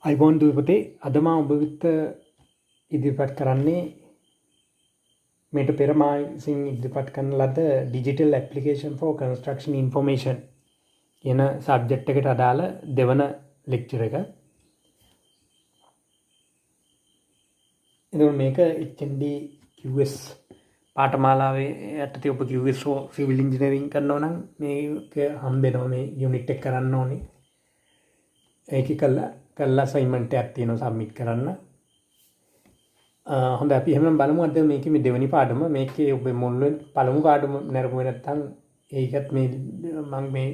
අයිබෝන් දුපතේ අද මා ඔබ වෙත ඉදිරිපත් කරන්නේ මේට පෙර මා විසින් ඉදිරිපත් කරන ලද digital application for construction information කියන සබ්ජෙක්ට් එකට අදාළ දෙවන ලෙක්චර් එක. එතකොට මේක ndqs පාඨමාලාවේ යටතේ ඔබ QS civil engineering කරනවා නම් මේක හම්බෙනවා මේ යුනිට් එක කරන්න ඕනේ. ඒක කළා අසයින්මන්ට් එකක් තියෙනවා සබ්මිට් කරන්න. හොඳයි අපි එහෙනම් බලමු අද මේකේ මේ දෙවෙනි පාඩම. මේකේ ඔබ මුල්වෙන් පළමු පාඩම නරඹුවේ නැත්නම් ඒකත් මේ මම මේ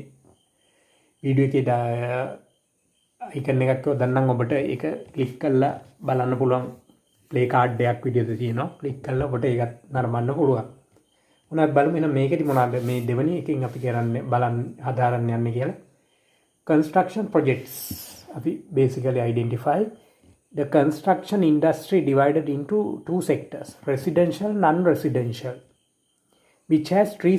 වීඩියෝ එකේ අයිකන් එකක් යොදන්නම් ඔබට ඒක ක්ලික් කරලා බලන්න පුළුවන්. ප්ලේ කාඩ් එකක් විදිහට තියෙනවා. ක්ලික් කරලා ඔබට ඒකත් නරඹන්න පුළුවන්. මොනවද බලමු එහෙනම් මේකෙදි මොනවද මේ දෙවෙනි එකෙන් අපි කරන්නේ බලන්න හදාරන්න යන්නේ කියලා. Construction projects. We basically identify the construction industry divided into two sectors, residential and non-residential, which has three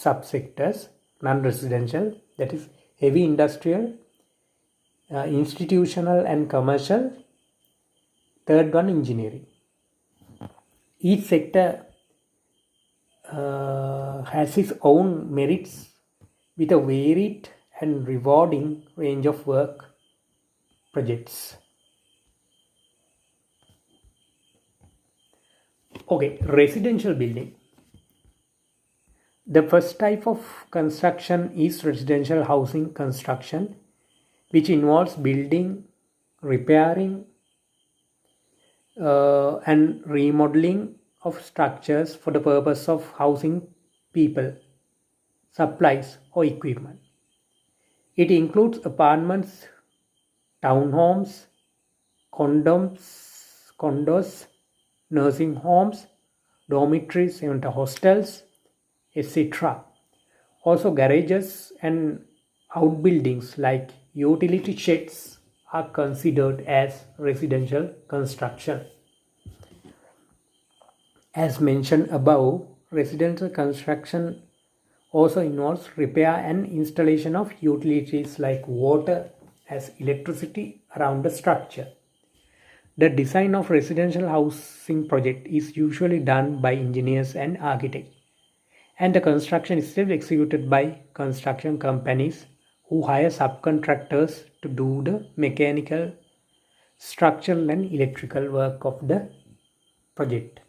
subsectors. Non-residential, that is heavy industrial, institutional and commercial. Third one, engineering. Each sector has its own merits with a varied and rewarding range of work projects. Okay, residential building. The first type of construction is residential housing construction, which involves building, repairing, and remodeling of structures for the purpose of housing people, supplies, or equipment. It includes apartments, townhomes, condos, nursing homes, dormitories, and hostels, etc. Also, garages and outbuildings like utility sheds are considered as residential construction. As mentioned above, residential construction also involves repair and installation of utilities like water as electricity around the structure. The design of residential housing project is usually done by engineers and architects, and the construction is still executed by construction companies who hire subcontractors to do the mechanical, structural and electrical work of the project.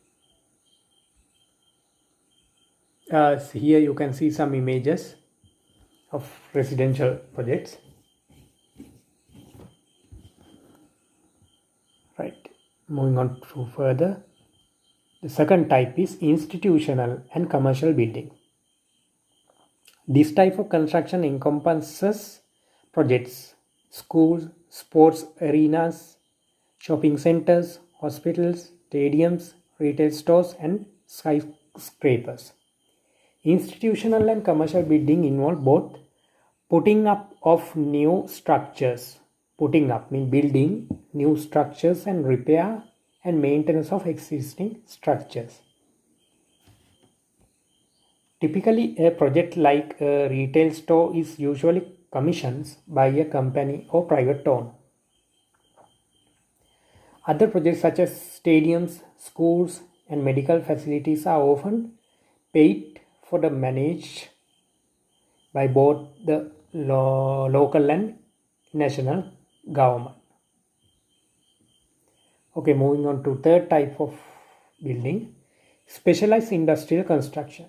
So here you can see some images of residential projects. Right, moving on to further. The second type is institutional and commercial building. This type of construction encompasses projects, schools, sports arenas, shopping centers, hospitals, stadiums, retail stores, and skyscrapers. Institutional and commercial building involve both putting up of new structures. Putting up means building new structures and repair and maintenance of existing structures. Typically, a project like a retail store is usually commissioned by a company or private owner. Other projects such as stadiums, schools, and medical facilities are often paid for the managed by both the local and national government. Okay, moving on to third type of building, specialized industrial construction.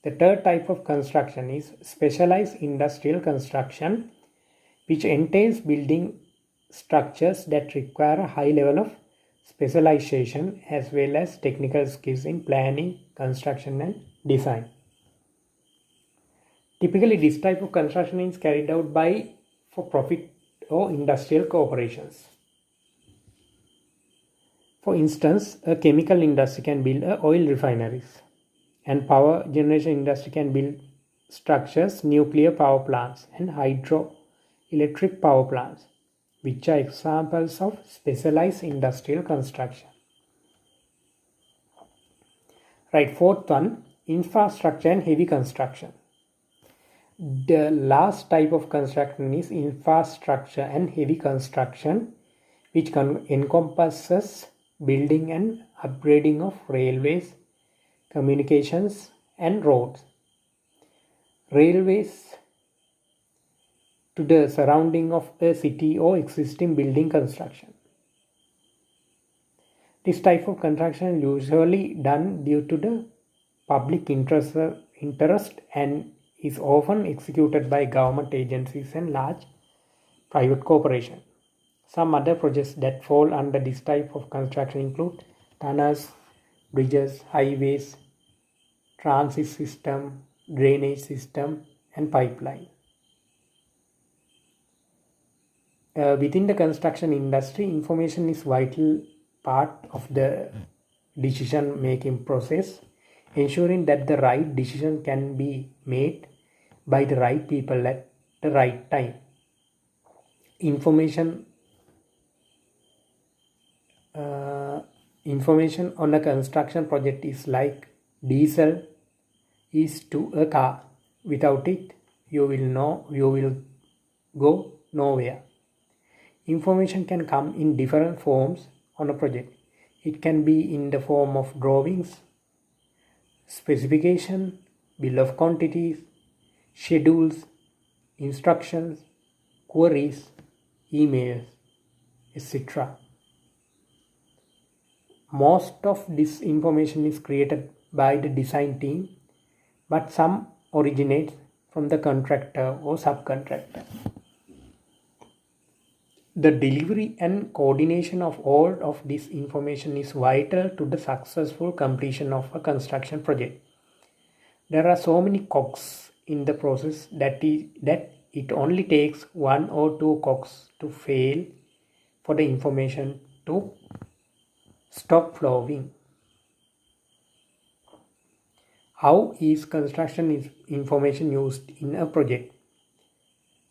The third type of construction is specialized industrial construction, which entails building structures that require a high level of specialization as well as technical skills in planning, construction, and design. Typically, this type of construction is carried out by for-profit or industrial corporations. For instance, a chemical industry can build oil refineries, and power generation industry can build structures, nuclear power plants, and hydroelectric power plants, which are examples of specialized industrial construction. Right, fourth one, infrastructure and heavy construction. The last type of construction is infrastructure and heavy construction, which encompasses building and upgrading of railways, communications, and roads. Railways to the surrounding of a city or existing building construction. This type of construction is usually done due to the public interest and is often executed by government agencies and large private corporations. Some other projects that fall under this type of construction include tunnels, bridges, highways, transit system, drainage system, and pipeline. Within the construction industry, information is vital part of the decision making process, ensuring that the right decision can be made by the right people at the right time. Information on a construction project is like diesel is to a car. Without it, you will go nowhere. Information can come in different forms on a project. It can be in the form of drawings, specification, bill of quantities, schedules, instructions, queries, emails, etc. Most of this information is created by the design team, but some originates from the contractor or subcontractor. The delivery and coordination of all of this information is vital to the successful completion of a construction project. There are so many cogs in the process that it only takes one or two cogs to fail for the information to stop flowing. How is construction information used in a project?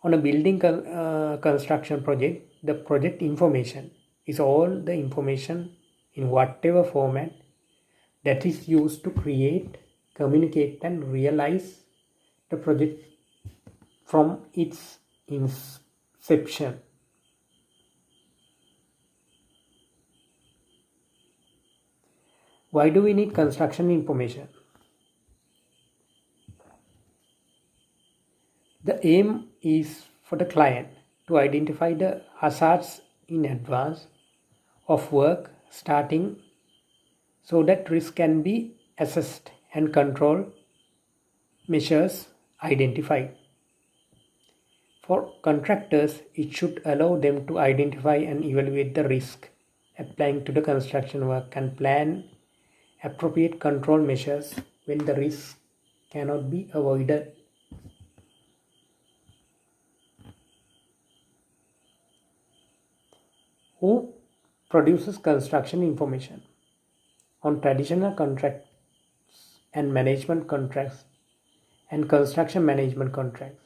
On a building construction project, the project information is all the information in whatever format that is used to create, communicate, and realize the project from its inception. Why do we need construction information? The aim is for the client to identify the hazards in advance of work starting so that risk can be assessed and control measures identified. For contractors, it should allow them to identify and evaluate the risk applying to the construction work and plan appropriate control measures when the risk cannot be avoided. Who produces construction information? On traditional contracts and management contracts and construction management contracts.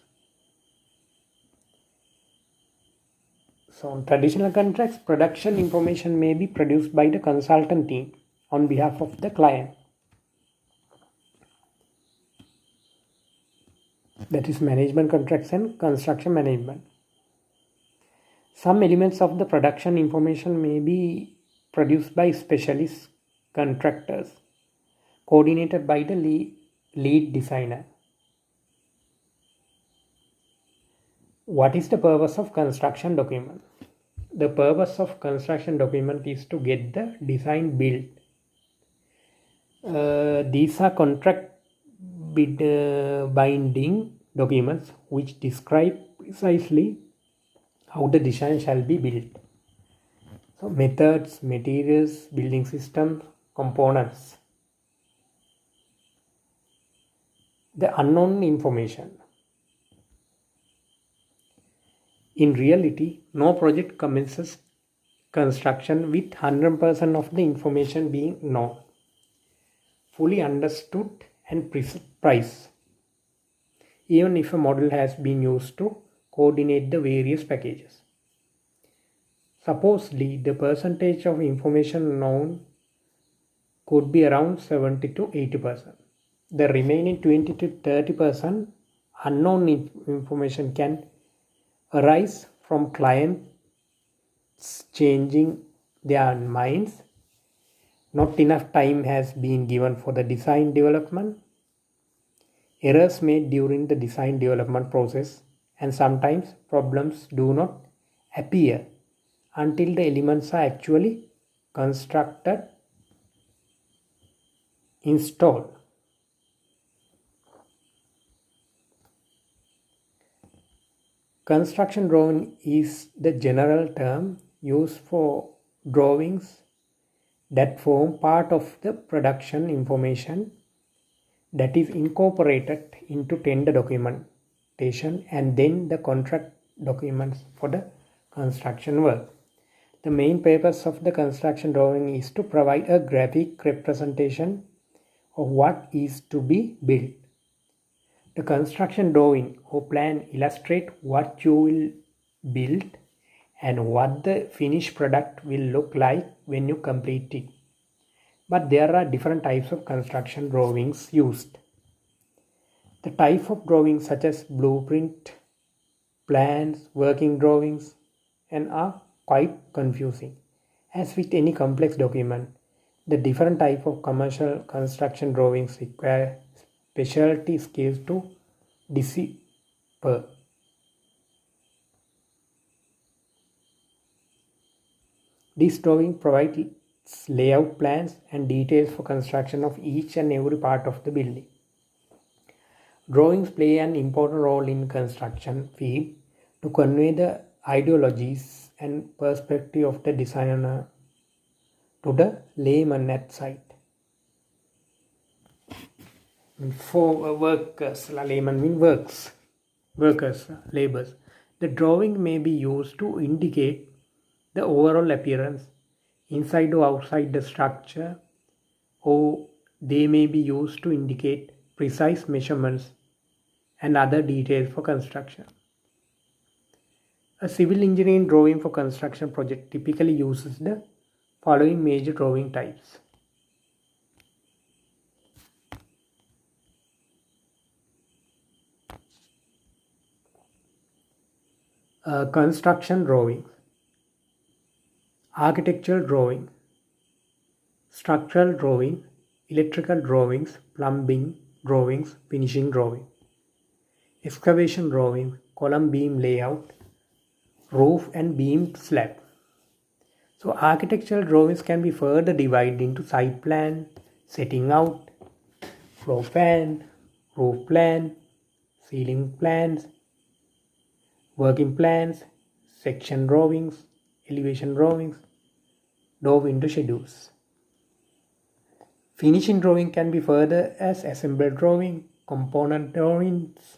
So on traditional contracts, production information may be produced by the consultant team on behalf of the client. That is management contracts and construction management. Some elements of the production information may be produced by specialist contractors, coordinated by the lead designer. What is the purpose of construction document? The purpose of construction document is to get the design built. These are contract binding documents which describe precisely how the design shall be built. So methods, materials, building systems, components. The unknown information. In reality, no project commences construction with 100% of the information being known, fully understood and priced, even if a model has been used to coordinate the various packages. Supposedly, the percentage of information known could be around 70 to 80%. The remaining 20 to 30% unknown information can arise from clients changing their minds. Not enough time has been given for the design development. Errors made during the design development process, and sometimes problems do not appear until the elements are actually constructed, installed. Construction drawing is the general term used for drawings that form part of the production information that is incorporated into tender documentation and then the contract documents for the construction work. The main purpose of the construction drawing is to provide a graphic representation of what is to be built. The construction drawing or plan illustrates what you will build and what the finished product will look like when you complete it. But there are different types of construction drawings used. The type of drawings such as blueprint, plans, working drawings, and are quite confusing. As with any complex document, the different type of commercial construction drawings require specialty skills to decipher. This drawing provides layout plans and details for construction of each and every part of the building. Drawings play an important role in construction field to convey the ideologies and perspective of the designer to the layman at site. For workers, layman means workers, laborers. The drawing may be used to indicate the overall appearance inside or outside the structure, or they may be used to indicate precise measurements and other details for construction. A civil engineering drawing for construction project typically uses the following major drawing types. Construction drawing, architectural drawing, structural drawing, electrical drawings, plumbing drawings, finishing drawing, excavation drawing, column beam layout, roof and beam slab. So architectural drawings can be further divided into site plan, setting out, floor plan, roof plan, ceiling plans, working plans, section drawings, elevation drawings, door window schedules. Finishing drawing can be further as assembled drawing, component drawings,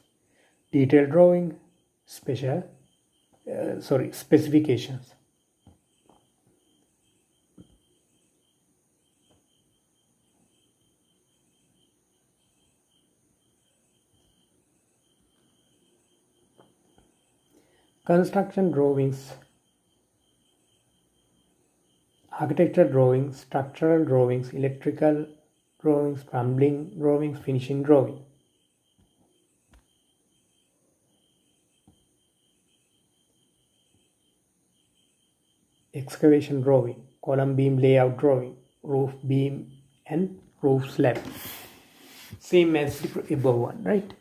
detailed drawing, specifications. Construction drawings, architectural drawings, structural drawings, electrical drawings, plumbing drawings, finishing drawing. Excavation drawing, column beam layout drawing, roof beam and roof slab. Same as the above one, right?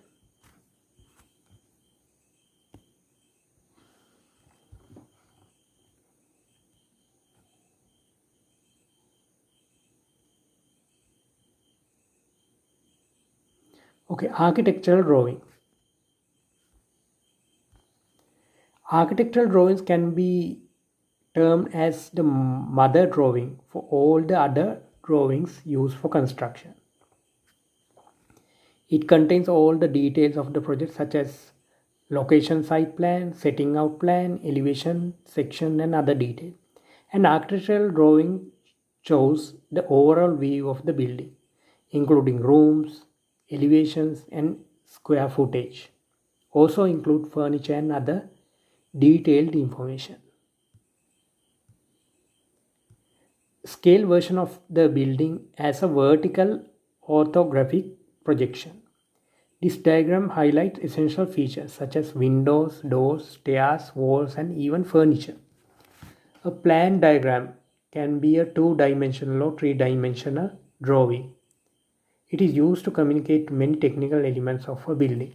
Okay, architectural drawing. Architectural drawings can be termed as the mother drawing for all the other drawings used for construction. It contains all the details of the project such as location site plan, setting out plan, elevation, section and other details. An architectural drawing shows the overall view of the building, including rooms, elevations and square footage. Also include furniture and other detailed information. Scale version of the building as a vertical orthographic projection. This diagram highlights essential features such as windows, doors, stairs, walls, and even furniture. A plan diagram can be a two-dimensional or three-dimensional drawing. It is used to communicate many technical elements of a building.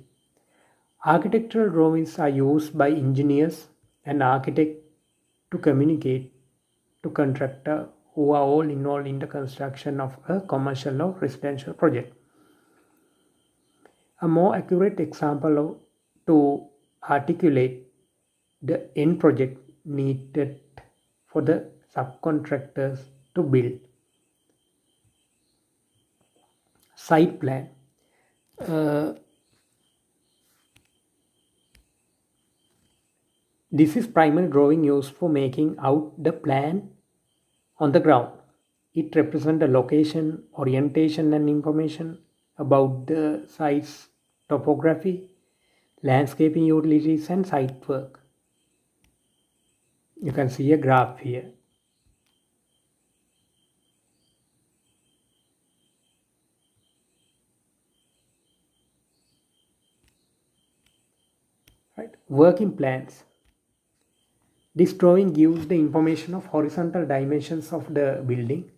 Architectural drawings are used by engineers and architects to communicate to contractors who are all involved in the construction of a commercial or residential project. A more accurate example to articulate the end project needed for the subcontractors to build. Site plan. This is primary drawing used for making out the plan on the ground. It represents the location, orientation, and information about the site's topography, landscaping utilities, and site work. You can see a graph here. Right. Working plans. This drawing gives the information of horizontal dimensions of the building,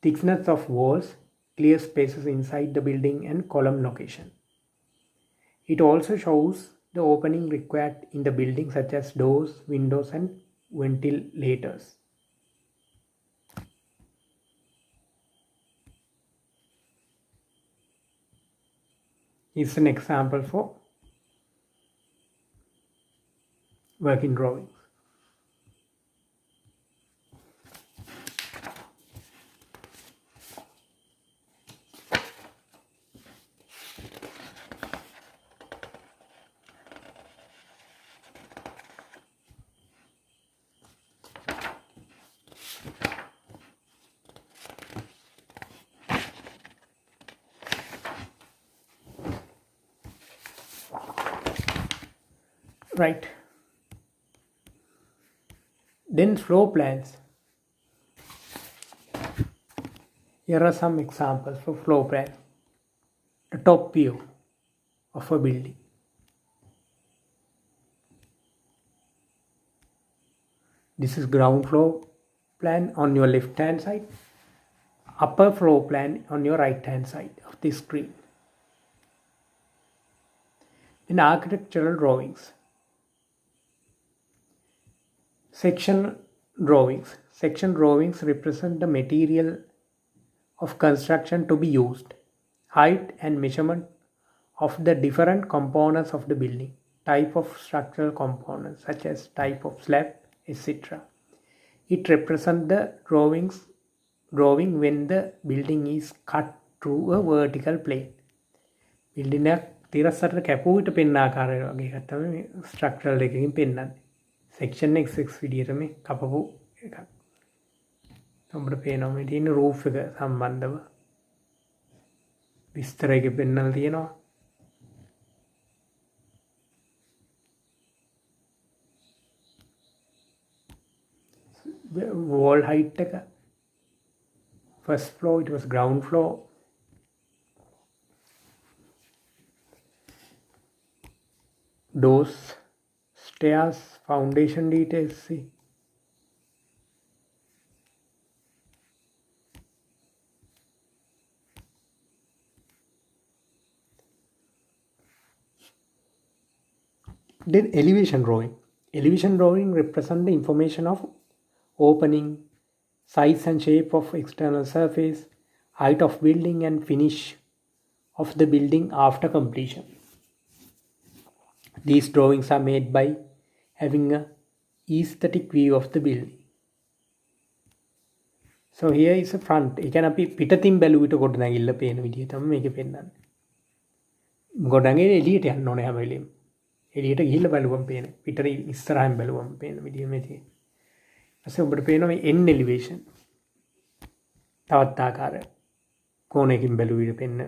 thickness of walls, clear spaces inside the building, and column location. It also shows the opening required in the building such as doors, windows, and ventilators. Here's an example for working drawings. Right. Then floor plans. Here are some examples for floor plan. The top view of a building. This is ground floor plan on your left hand side, upper floor plan on your right hand side of the screen. In architectural drawings. Section drawings. Section drawings represent the material of construction to be used, height and measurement of the different components of the building, type of structural components such as type of slab, etc. It represents the drawing when the building is cut through a vertical plane. Building එක තිරස්සට කැපුවිට පෙන්න ආකාරය වගේ එකක් තමයි මේ structural එකකින් පෙන්නන්නේ. Section XX විදියට මේ කපපු එකක්. අපිට පේනවා මේ තියෙන roof එක සම්බන්ධව විස්තර එක පෙන්නලා තියෙනවා. Wall height එක. First floor, it was ground floor. Doors, stairs, foundation details. See. Then elevation drawing. Elevation drawing represents the information of opening, size and shape of external surface, height of building and finish of the building after completion. These drawings are made by having an aesthetic view of the building. So here is a front. ඒ කියන්නේ අපි පිටතින් බැලුවිට ගොඩනැගිල්ල පේන විදිය තමයි මේකේ පෙන්නන්නේ. ගොඩනැගිල්ල එළියට යන්න ඕනේ හැම වෙලෙම. එළියට ගිහිල්ලා බැලුවම පේන. පිටර ඉස්සරහින් බැලුවම පේන විදිය මේ තියෙන්නේ. ඊපස්සේ ඔබට පේනවා මේ end elevation. තවත් ආකාරයක්. කෝණයකින් බැලුවිට පෙන්න.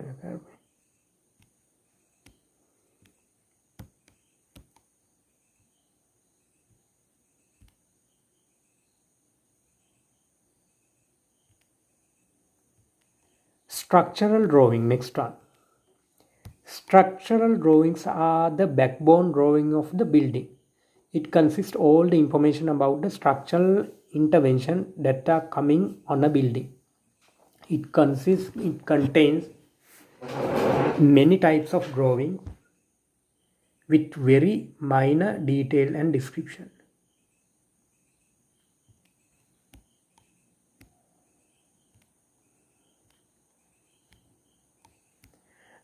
Structural drawing, next one. Structural drawings are the backbone drawing of the building. It consists all the information about the structural intervention that are coming on a building. It contains many types of drawing with very minor detail and description.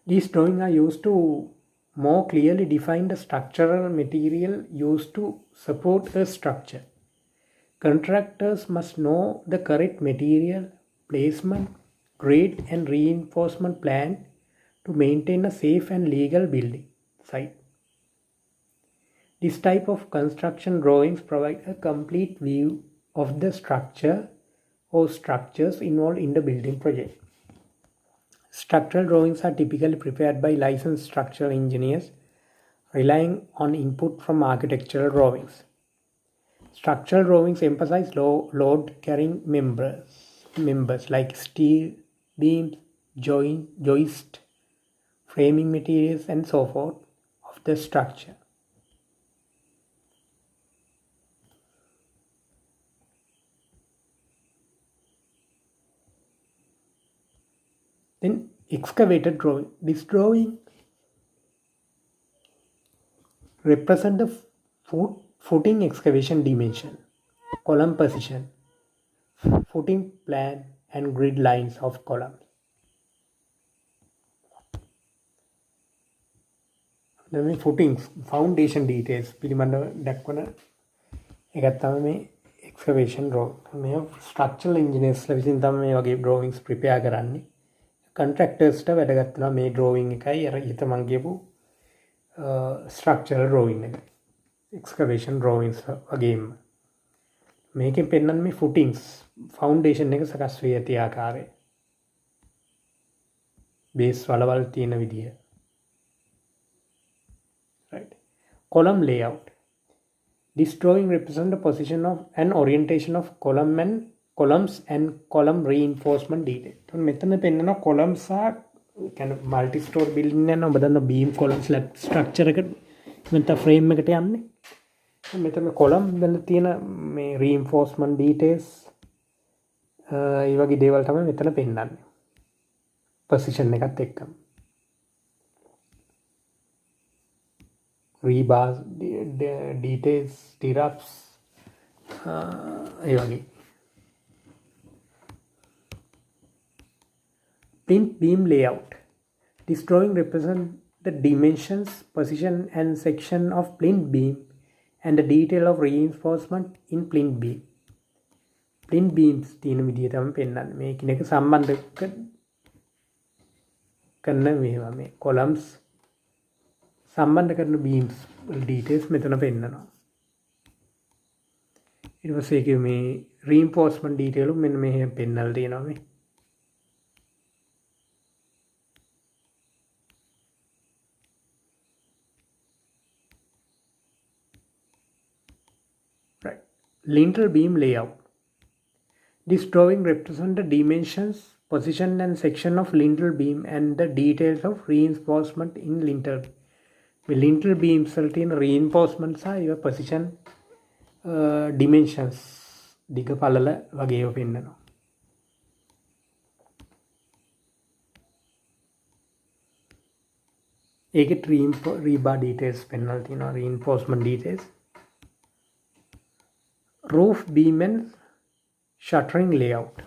These drawings are used to more clearly define the structural material used to support a structure. Contractors must know the correct material, placement, grade and reinforcement plan to maintain a safe and legal building site. This type of construction drawings provide a complete view of the structure or structures involved in the building project. Structural drawings are typically prepared by licensed structural engineers relying on input from architectural drawings. Structural drawings emphasize load-carrying members like steel, beams, joist, framing materials and so forth of the structure. Then excavated drawing. This drawing represent the footing excavation dimension, column position, footing plan and grid lines of columns. Then footings, foundation details පිළිබඳව දක්වන එකක් තමයි මේ excavation drawing. මේ structural engineers ලා විසින් තමයි මේ වගේ drawings prepare කරන්නේ. Contractors ට වැදගත් වෙනවා මේ drawing එකයි අර ඊට මම කියපු structural drawing එක. Excavation drawings වගේම මේකෙන් පෙන්නන්නේ මේ footings foundation එක සකස් වී ඇති ආකාරය. base වලවල් තියෙන විදිය. Right. Column layout. This drawing represents the position of and orientation of columns and column reinforcement detail. So මෙතන පෙන්නන columns are kind of multi story building එක ඔබ දන්න beam column slab structure එකට මෙතන frame එකට යන්නේ. මෙතන column වල තියෙන මේ reinforcement details ඒ වගේ දේවල් තමයි මෙතන පෙන්නන්නේ. position එකත් එක්කම. rebars details stirrups ඒ වගේ. Plinth beam layout. This drawing represents the dimensions, position and section of plinth beam and the detail of reinforcement in plinth beam. Plinth beams තියෙන විදිය තමයි පෙන්නන්නේ. මේ කිනක සම්බන්ධ කරන මේවා මේ columns සම්බන්ධ කරන beams details මෙතන පෙන්නනවා. ඊට පස්සේ ඒකේ මේ reinforcement detail මෙන්න මේ පෙන්නලා තියෙනවා මේ. Right. Lintel beam layout. This drawing represents the dimensions, position and section of lintel beam and the details of reinforcement in lintel. The lintel beams වල තියෙන reinforcement සහ ඒවා position dimensions දිග පළල වගේ ඒවා පෙන්නනවා. ඒකේ rebar details පෙන්නලා තියෙනවා reinforcement details. Roof beam and shuttering layout.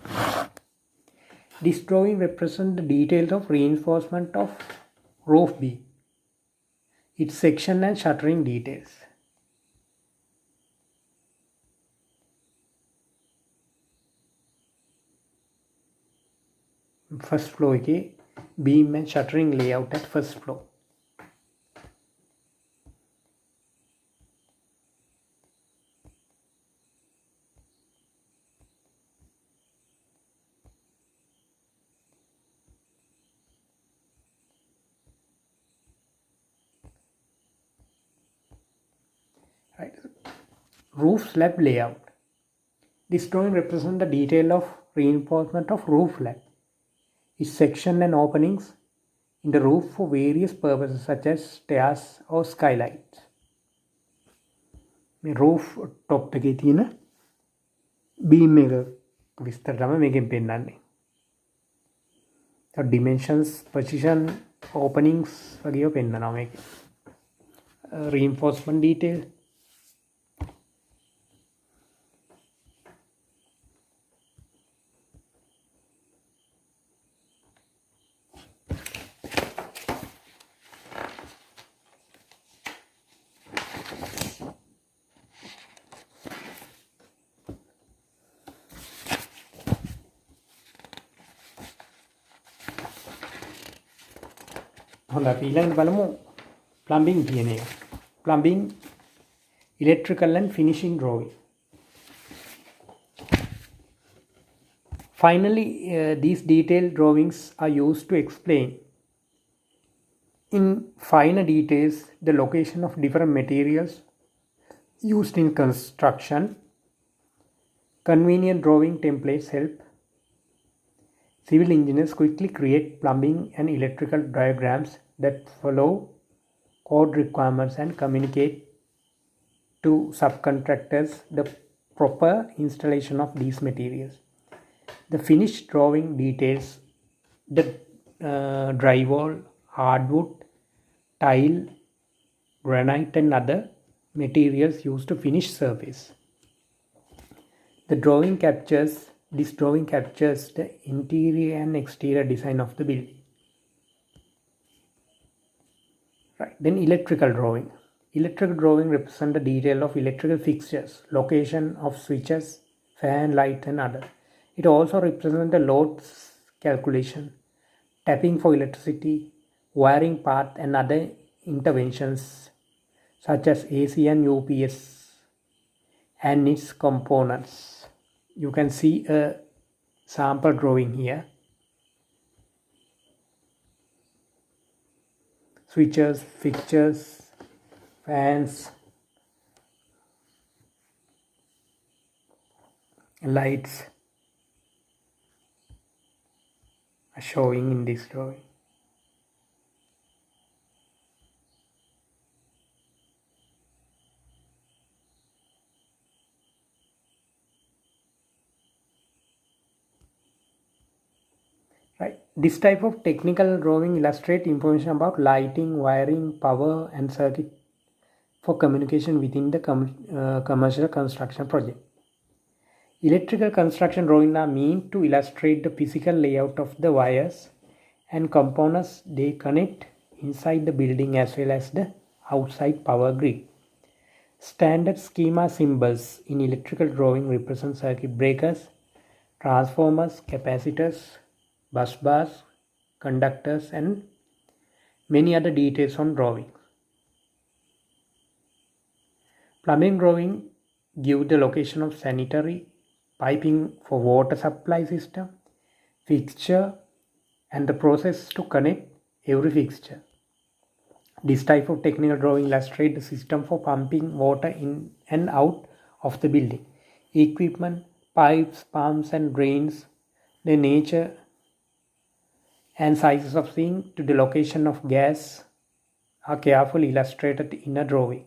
This drawing represents the details of reinforcement of roof beam, its section and shuttering details. First floor ke beam and shuttering layout at first floor. Right. Roof slab layout. This drawing represents the detail of reinforcement of roof slab, its section and openings, in the roof for various purposes such as stairs or skylights. මේ roof top එකේ තියෙන beam එක විස්තර තමයි මේකෙන් පෙන්නන්නේ. Dimensions, position, openings වගේව පෙන්නනවා මේකේ. Reinforcement detail. හොඳයි ඊළඟට බලමු plumbing කියන එක. Plumbing, electrical and finishing drawing. Finally, these detailed drawings are used to explain in finer details the location of different materials used in construction. Convenient drawing templates help civil engineers quickly create plumbing and electrical diagrams that follow code requirements and communicate to subcontractors the proper installation of these materials. The finished drawing details the drywall, hardwood, tile, granite and other materials used to finish surface. This drawing captures the interior and exterior design of the building. Right. Then electrical drawing. Electrical drawing represents the detail of electrical fixtures, location of switches, fan, light and other. It also represents the loads calculation, tapping for electricity, wiring path and other interventions such as AC and UPS and its components. You can see a sample drawing here. Switches, fixtures, fans, lights are showing in this drawing. Right. This type of technical drawing illustrates information about lighting, wiring, power and circuit for communication within the commercial construction project. Electrical construction drawings are meant to illustrate the physical layout of the wires and components they connect inside the building as well as the outside power grid. Standard schema symbols in electrical drawing represent circuit breakers, transformers, capacitors, bus bars, conductors and many other details on drawing. Plumbing drawing give the location of sanitary, piping for water supply system, fixture and the process to connect every fixture. This type of technical drawing illustrates the system for pumping water in and out of the building. Equipment, pipes, pumps and drains, the nature and sizes of sink to the location of gas are carefully illustrated in a drawing.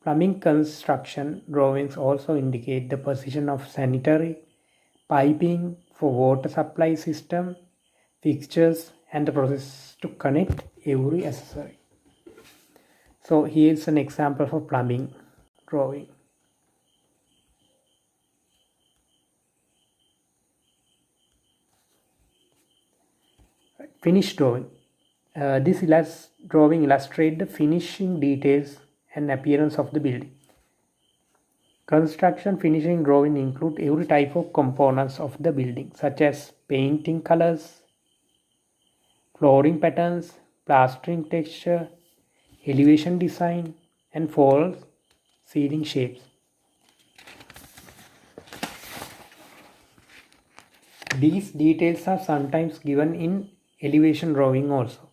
Plumbing construction drawings also indicate the position of sanitary, piping for water supply system, fixtures and the process to connect every accessory. So here's an example for plumbing drawing. Finished drawing. This drawing illustrates the finishing details and appearance of the building. Construction finishing drawing include every type of components of the building such as painting colors, flooring patterns, plastering texture, elevation design and false ceiling shapes. These details are sometimes given in elevation drawing also.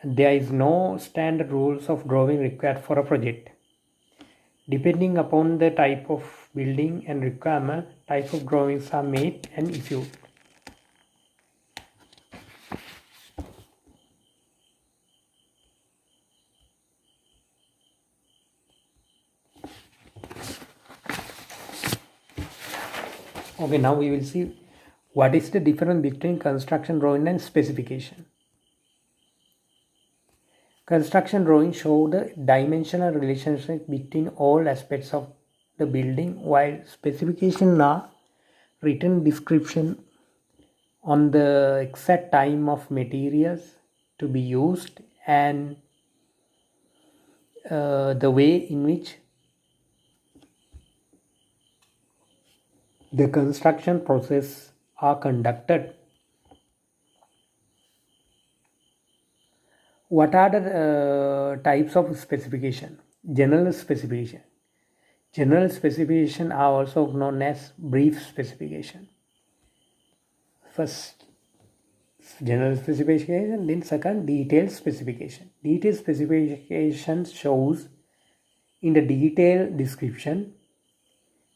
There is no standard rules of drawing required for a project. Depending upon the type of building and requirement, type of drawings are made and issued. Okay, now we will see what is the difference between construction drawing and specification. Construction drawings show the dimensional relationship between all aspects of the building, while specifications are written description on the exact time of materials to be used and the way in which the construction process are conducted. What are the types of specification? General specification. General specification are also known as brief specification. First, general specification, then second, detailed specification. Detailed specification shows in the detailed description,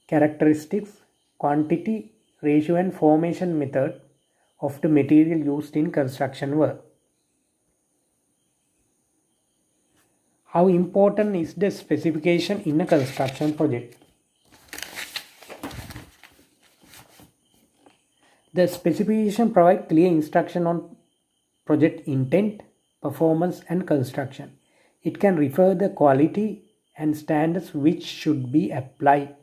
characteristics, quantity, ratio and formation method of the material used in construction work. How important is the specification in a construction project? The specification provides clear instruction on project intent, performance and construction. It can refer the quality and standards which should be applied.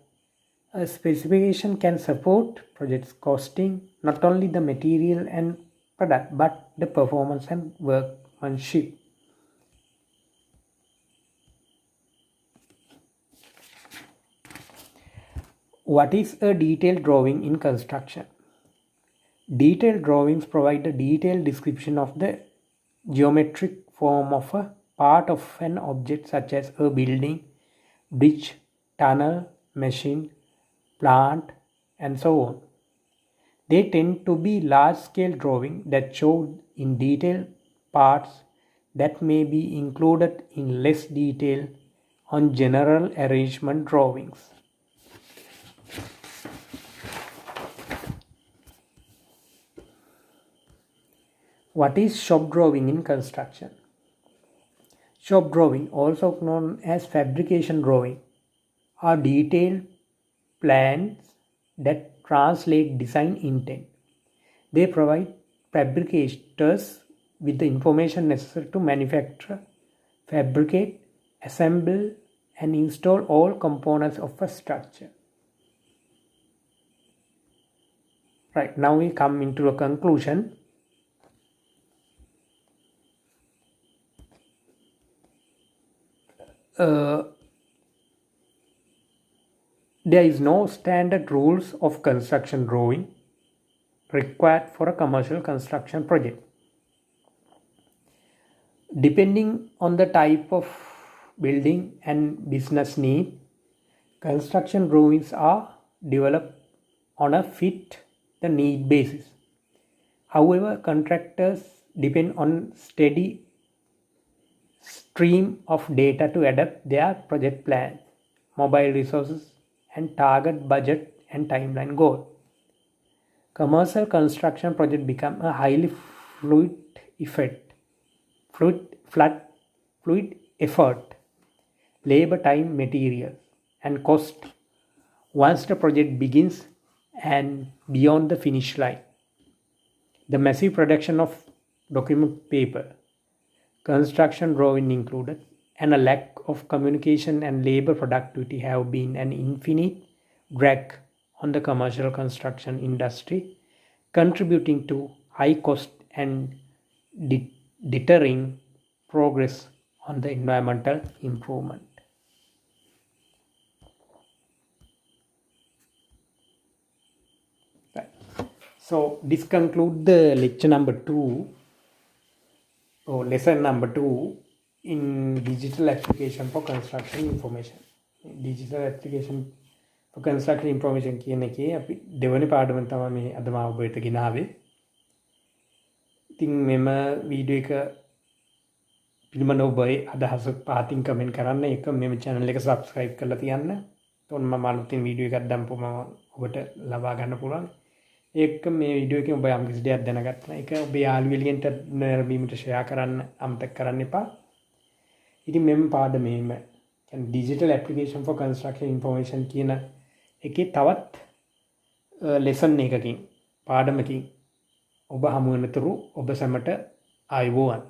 A specification can support project's costing, not only the material and product, but the performance and workmanship. What is a detailed drawing in construction? Detailed drawings provide a detailed description of the geometric form of a part of an object such as a building, bridge, tunnel, machine, plant, and so on. They tend to be large-scale drawings that show in detail parts that may be included in less detail on general arrangement drawings. What is shop drawing in construction? Shop drawing, also known as fabrication drawing, are detailed plans that translate design intent. They provide fabricators with the information necessary to manufacture, fabricate, assemble, and install all components of a structure. Right, now we come into a conclusion. There is no standard rules of construction drawing required for a commercial construction project. Depending on the type of building and business need, construction drawings are developed on a fit the need basis. However, contractors depend on steady stream of data to adapt their project plans, mobile resources, and target budget and timeline goal. Commercial construction project become a highly fluid effort, labor, time, material, and cost once the project begins and beyond the finish line. The massive production of document paper, construction drawing included, and a lack of communication and labor productivity have been an infinite drag on the commercial construction industry, contributing to high cost and deterring progress on the environmental improvement. Right. So this concludes the lecture number 2 or lesson number 2 in digital application for construction information. Digital application for construction information කියන එකේ අපි දෙවෙනි පාඩම තමයි මේ අද මම ඔබට ගෙනාවේ. ඉතින් මෙම වීඩියෝ එක පිළිබඳව ඔබේ අදහස් පාතින් කමෙන්ට් කරන්න. ඒක මෙම channel එක subscribe කරලා තියන්න. එතකොට මම අලුතින් වීඩියෝ එකක් දැම්පුවම ඔබට ලබා ගන්න පුළුවන්. ඒක මේ වීඩියෝ එකෙන් ඔබ යම් කිසි දෙයක් දැනගත්තා. ඒක ඔබේ යාළුවෙලියන්ට නැරඹීමට share කරන්න අමතක කරන්න එපා. ඉතින් මෙම පාඩමේම කියන්නේ digital application for construction information කියන එකේ තවත් ලෙසන් එකකින් පාඩමකින් ඔබ හමුවනතුරු ඔබ සැමට ආයුබෝවන්.